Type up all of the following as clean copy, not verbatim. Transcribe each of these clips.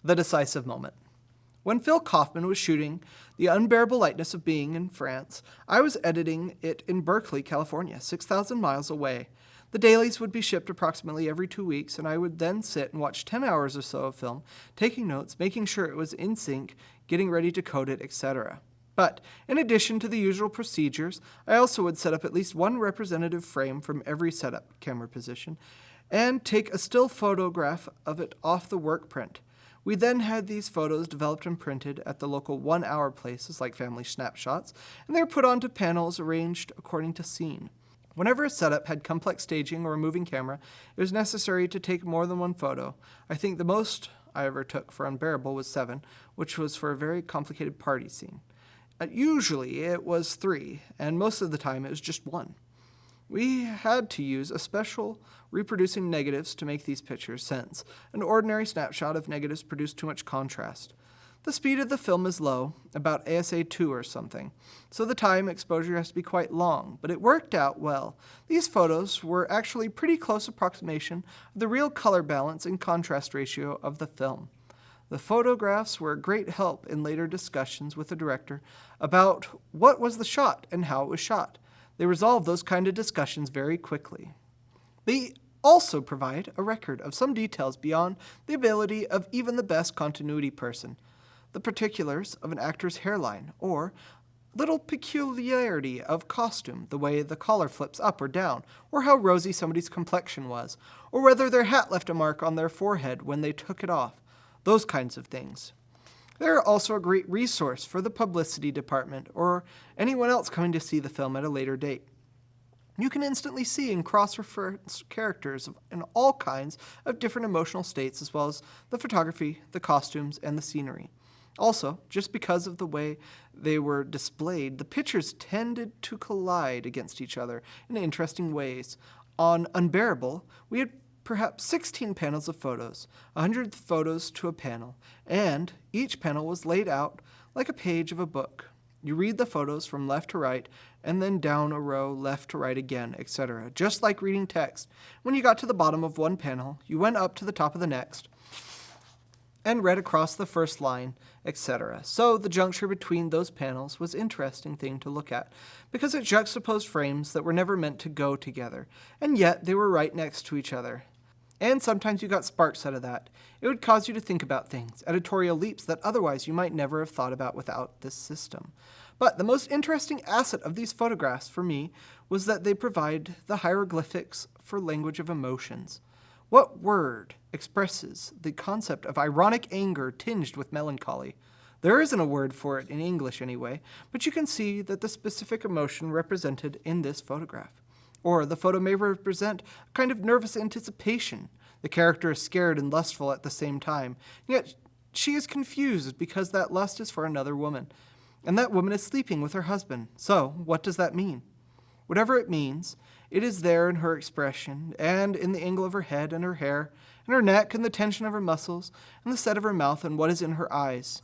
The Decisive Moment. When Phil Kaufman was shooting The Unbearable Lightness of Being in France, I was editing it in Berkeley, California, 6,000 miles away. The dailies would be shipped approximately every 2 weeks, and I would then sit and watch 10 hours or so of film, taking notes, making sure it was in sync, getting ready to code it, etc. But, in addition to the usual procedures, I also would set up at least one representative frame from every setup camera position, and take a still photograph of it off the work print. We then had these photos developed and printed at the local 1-hour places like Family Snapshots, and they were put onto panels arranged according to scene. Whenever a setup had complex staging or a moving camera, it was necessary to take more than one photo. I think the most I ever took for Unbearable was 7, which was for a very complicated party scene. Usually it was 3, and most of the time it was just 1. We had to use a special reproducing negatives to make these pictures, since an ordinary snapshot of negatives produced too much contrast. The speed of the film is low, about ASA 2 or something, so the time exposure has to be quite long, but it worked out well. These photos were actually pretty close approximation of the real color balance and contrast ratio of the film. The photographs were a great help in later discussions with the director about what was the shot and how it was shot. They resolve those kind of discussions very quickly. They also provide a record of some details beyond the ability of even the best continuity person. The particulars of an actor's hairline, or little peculiarity of costume, the way the collar flips up or down, or how rosy somebody's complexion was, or whether their hat left a mark on their forehead when they took it off. Those kinds of things. They're also a great resource for the publicity department or anyone else coming to see the film at a later date. You can instantly see and cross-reference characters in all kinds of different emotional states, as well as the photography, the costumes, and the scenery. Also, just because of the way they were displayed, the pictures tended to collide against each other in interesting ways. On Unbearable, we had perhaps 16 panels of photos, 100 photos to a panel, and each panel was laid out like a page of a book. You read the photos from left to right, and then down a row, left to right again, etc., just like reading text. When you got to the bottom of one panel, you went up to the top of the next, and read across the first line, etc. So the juncture between those panels was an interesting thing to look at, because it juxtaposed frames that were never meant to go together, and yet they were right next to each other. And sometimes you got sparks out of that. It would cause you to think about things, editorial leaps that otherwise you might never have thought about without this system. But the most interesting asset of these photographs for me was that they provide the hieroglyphics for language of emotions. What word expresses the concept of ironic anger tinged with melancholy? There isn't a word for it in English anyway, but you can see that the specific emotion represented in this photograph. Or the photo may represent a kind of nervous anticipation. The character is scared and lustful at the same time, yet she is confused because that lust is for another woman, and that woman is sleeping with her husband. So, what does that mean? Whatever it means, it is there in her expression, and in the angle of her head and her hair, and her neck, and the tension of her muscles, and the set of her mouth, and what is in her eyes.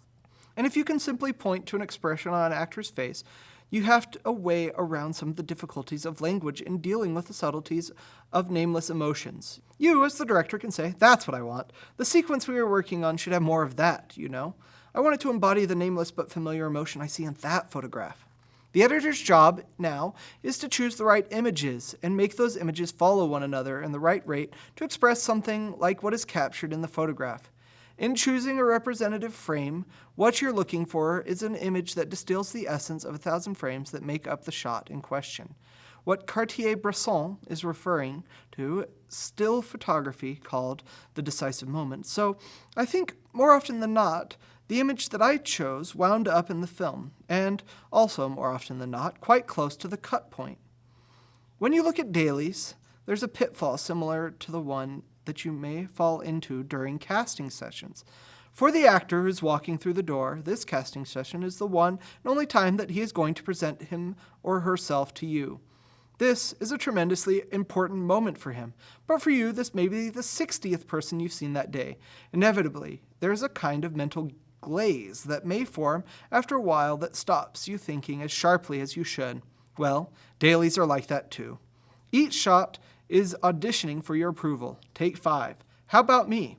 And if you can simply point to an expression on an actor's face, you have a way around some of the difficulties of language in dealing with the subtleties of nameless emotions. You, as the director, can say, that's what I want. The sequence we were working on should have more of that, you know. I want it to embody the nameless but familiar emotion I see in that photograph. The editor's job now is to choose the right images and make those images follow one another in the right rate to express something like what is captured in the photograph. In choosing a representative frame, what you're looking for is an image that distills the essence of 1,000 frames that make up the shot in question. What Cartier-Bresson is referring to, still photography called the decisive moment. So I think more often than not, the image that I chose wound up in the film, and also more often than not, quite close to the cut point. When you look at dailies, there's a pitfall similar to the one that you may fall into during casting sessions. For the actor who's walking through the door, this casting session is the one and only time that he is going to present him or herself to you. This is a tremendously important moment for him, but for you, this may be the 60th person you've seen that day. Inevitably, there's a kind of mental glaze that may form after a while that stops you thinking as sharply as you should. Well, dailies are like that too. Each shot is auditioning for your approval. Take 5. How about me?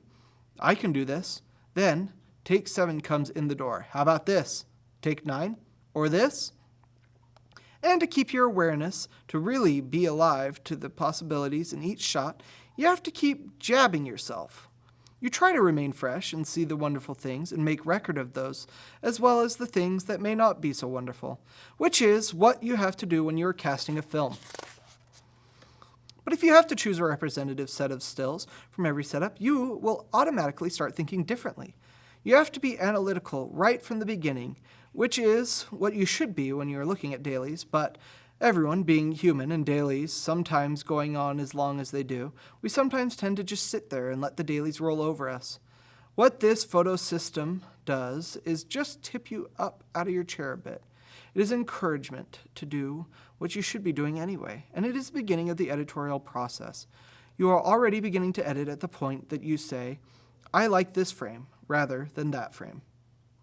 I can do this. Then, take 7 comes in the door. How about this? Take 9? Or this? And to keep your awareness, to really be alive to the possibilities in each shot, you have to keep jabbing yourself. You try to remain fresh and see the wonderful things and make record of those, as well as the things that may not be so wonderful, which is what you have to do when you are casting a film. But if you have to choose a representative set of stills from every setup, you will automatically start thinking differently. You have to be analytical right from the beginning, which is what you should be when you're looking at dailies, but everyone being human and dailies sometimes going on as long as they do, we sometimes tend to just sit there and let the dailies roll over us. What this photo system does is just tip you up out of your chair a bit. It is encouragement to do what you should be doing anyway, and it is the beginning of the editorial process. You are already beginning to edit at the point that you say, I like this frame rather than that frame.